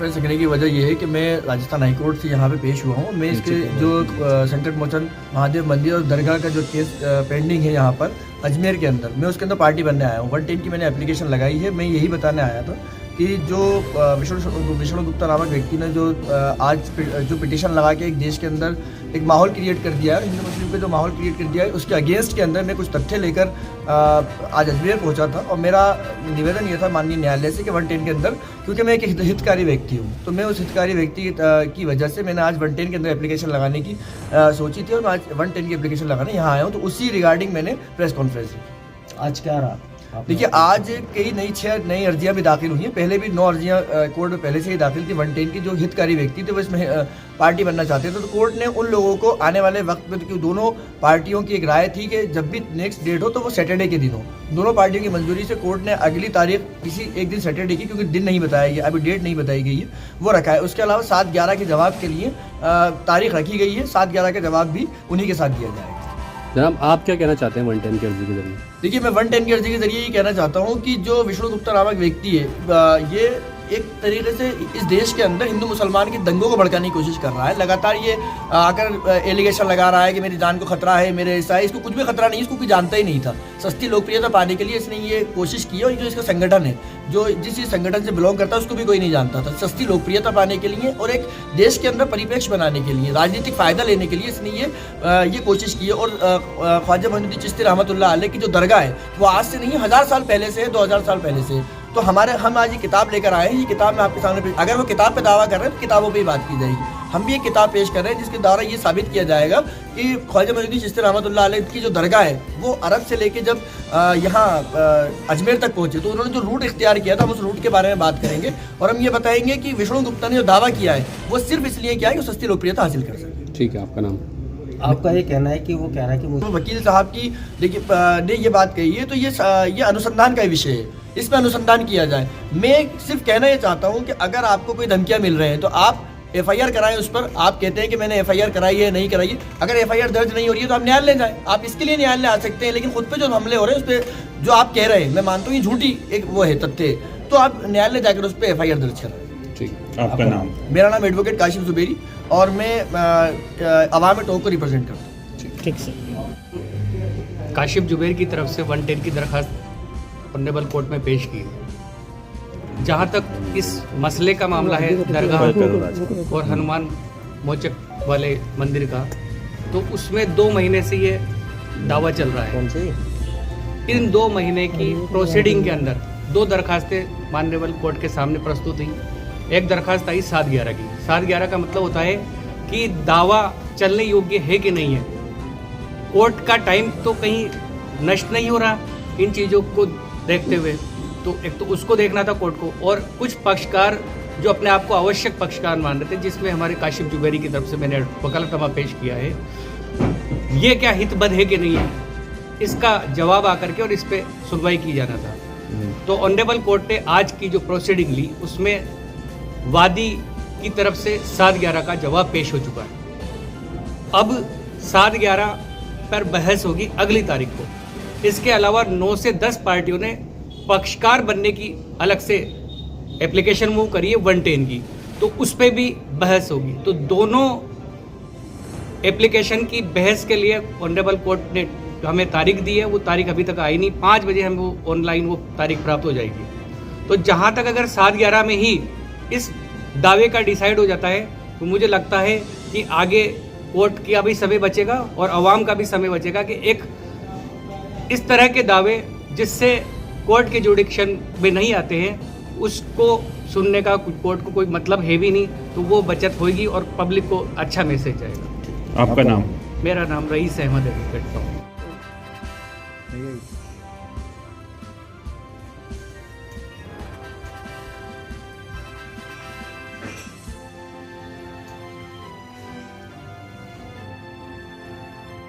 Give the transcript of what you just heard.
Conference रखने की वजह यह है कि मैं राजस्थान हाईकोर्ट से यहाँ पे पेश हुआ हूँ। मैं इसके जो संकट मोचन महादेव मंदिर और दरगाह का जो केस पेंडिंग है यहाँ पर अजमेर के अंदर, मैं उसके अंदर पार्टी बनने आया हूँ। 110 की मैंने एप्लीकेशन लगाई है। मैं यही बताने आया था कि जो विष्णु गुप्ता नामक व्यक्ति ने जो आज जो पिटीशन लगा के एक देश के अंदर एक माहौल क्रिएट कर दिया है, हिंदू मुस्लिम पे जो माहौल क्रिएट कर दिया है, उसके अगेंस्ट के अंदर मैं कुछ तथ्य लेकर आज अजमेर पहुंचा था। और मेरा निवेदन ये था माननीय न्यायालय से कि 110 के अंदर, क्योंकि मैं एक हितकारी व्यक्ति हूँ, तो मैं उस हितकारी व्यक्ति की वजह से मैंने आज 110 के अंदर एप्लीकेशन लगाने की सोची थी और मैं आज 110 की एप्लीकेशन लगाने यहाँ आया हूँ। तो उसी रिगार्डिंग मैंने प्रेस कॉन्फ्रेंस की। आज क्या रहा? देखिए, आज कई 6 नई अर्जियां भी दाखिल हुई हैं। पहले भी 9 अर्जियां कोर्ट में पहले से ही दाखिल थी। 110 की जो हितकारी व्यक्ति थे वो इसमें पार्टी बनना चाहते थे, तो कोर्ट ने उन लोगों को आने वाले वक्त में, क्योंकि दोनों पार्टियों की एक राय थी कि जब भी नेक्स्ट डेट हो तो वो सैटरडे के दिन हो। दोनों पार्टियों की मंजूरी से कोर्ट ने अगली तारीख किसी एक दिन सैटरडे की, क्योंकि दिन नहीं बताया गया, अभी डेट नहीं बताई गई है, वो रखा है। उसके अलावा 7/11 के जवाब के लिए तारीख रखी गई है। 7/11 का जवाब भी उन्हीं के साथ दिया जाएगा। जनाब, आप क्या कहना चाहते हैं 110 की अर्जी के जरिए? देखिए, मैं 110 की अर्जी के जरिए ये कहना चाहता हूँ कि जो विष्णु गुप्ता नामक व्यक्ति है, ये एक तरीके से इस देश के अंदर हिंदू मुसलमान की दंगों को भड़काने की कोशिश कर रहा है। लगातार ये आकर एलिगेशन लगा रहा है कि मेरी जान को खतरा है, मेरे ऐसा है। इसको कुछ भी खतरा नहीं, इसको कोई जानता ही नहीं था। सस्ती लोकप्रियता पाने के लिए इसने ये कोशिश की, और जो इसका संगठन है, जो जिस संगठन से बिलोंग करता है, उसको भी कोई नहीं जानता था। सस्ती लोकप्रियता पाने के लिए और एक देश के अंदर परिप्रेक्ष्य बनाने के लिए, राजनीतिक फायदा लेने के लिए इसने ये कोशिश की है। और ख्वाजा मोइनुद्दीन चिश्ती रहमतुल्लाह अलैह की जो दरगाह है, वो आज से नहीं 1000 साल पहले से है, 2000 साल पहले से। तो हम आज ये किताब लेकर आए हैं। ये किताब मैं आपके सामने, अगर वो किताब पे दावा कर रहे हैं तो किताबों पे ही बात की जाएगी। हम भी एक किताब पेश कर रहे हैं जिसके द्वारा ये साबित किया जाएगा कि ख्वाजा मोइनुद्दीन चिश्ती रहमतुल्लाह अलैह की जो दरगाह है, वो अरब से लेके जब यहाँ अजमेर तक पहुंचे, तो उन्होंने जो रूट इख्तियार किया था, उस रूट के बारे में बात करेंगे। और हम ये बताएंगे कि विष्णु गुप्ता ने जो दावा किया है, वो सिर्फ इसलिए किया है कि सस्ती लोकप्रियता हासिल कर सके। ठीक है, आपका नाम? आपका ये कहना है कि वो कह रहा है कि मुझे वकील साहब की देखिए ने ये बात कही है, तो ये अनुसंधान का विषय है, इसमें अनुसंधान किया जाए। मैं सिर्फ कहना ये चाहता हूँ कि अगर आपको कोई धमकियाँ मिल रहे हैं तो आप FIR कराएं उस पर। आप कहते हैं कि मैंने FIR कराई है, नहीं कराई है। अगर FIR दर्ज नहीं हो रही है तो आप न्यायालय जाएं। आप इसके लिए न्यायालय आ सकते हैं, लेकिन खुद पे जो हमले हो रहे हैं उस पर जो आप कह रहे हैं, मैं मानता हूँ ये झूठी एक वो है तथ्य, तो आप न्यायालय जाकर उस पर FIR दर्ज कराएं। ठीक, आपका नाम? मेरा नाम एडवोकेट काशिफ जुबेरी, और मैं अवाम टोक को रिप्रेजेंट करता हूँ। ठीक सर। काशिफ जुबेर की तरफ से 110 की दरखास्त ऑनरेबल कोर्ट में पेश की। जहाँ तक इस मसले का मामला है दरगाह और हनुमान मोचक वाले मंदिर का, तो उसमें 2 महीने से ये दावा चल रहा है। इन 2 महीने की प्रोसीडिंग के अंदर 2 दरखास्तें माननीय कोर्ट के सामने प्रस्तुत हुई। एक दरखास्त आई 7/11 की। 7/11 का मतलब होता है कि दावा चलने योग्य है कि नहीं है। कोर्ट का टाइम तो कहीं नष्ट नहीं हो रहा इन चीज़ों को देखते हुए, तो एक तो उसको देखना था कोर्ट को। और कुछ पक्षकार जो अपने आप को आवश्यक पक्षकार मान रहे थे, जिसमें हमारे काशिफ जुबेरी की तरफ से मैंने वकालतनामा पेश किया है, ये क्या हितबद्ध है कि नहीं है, इसका जवाब आकर के और इस पर सुनवाई की जाना था। तो ऑनरेबल कोर्ट ने आज की जो प्रोसीडिंग ली, उसमें वादी की तरफ से 7/11 का जवाब पेश हो चुका है। अब 7/11 पर बहस होगी अगली तारीख को। इसके अलावा 9 से 10 पार्टियों ने पक्षकार बनने की अलग से एप्लीकेशन मूव करी है 110 की, तो उस पर भी बहस होगी। तो दोनों एप्लीकेशन की बहस के लिए ऑनरेबल कोर्ट ने हमें तारीख दी है, वो तारीख अभी तक आई नहीं। 5 बजे हम वो ऑनलाइन वो तारीख प्राप्त हो जाएगी। तो जहाँ तक अगर 7/11 में ही इस दावे का डिसाइड हो जाता है, तो मुझे लगता है कि आगे कोर्ट का भी समय बचेगा और आवाम का भी समय बचेगा कि एक इस तरह के दावे जिससे कोर्ट के जुडिक्शन में नहीं आते हैं, उसको सुनने का कोर्ट को कोई मतलब है भी नहीं, तो वो बचत होगी और पब्लिक को अच्छा मैसेज जाएगा। आपका नाम? मेरा नाम रईस अहमद है।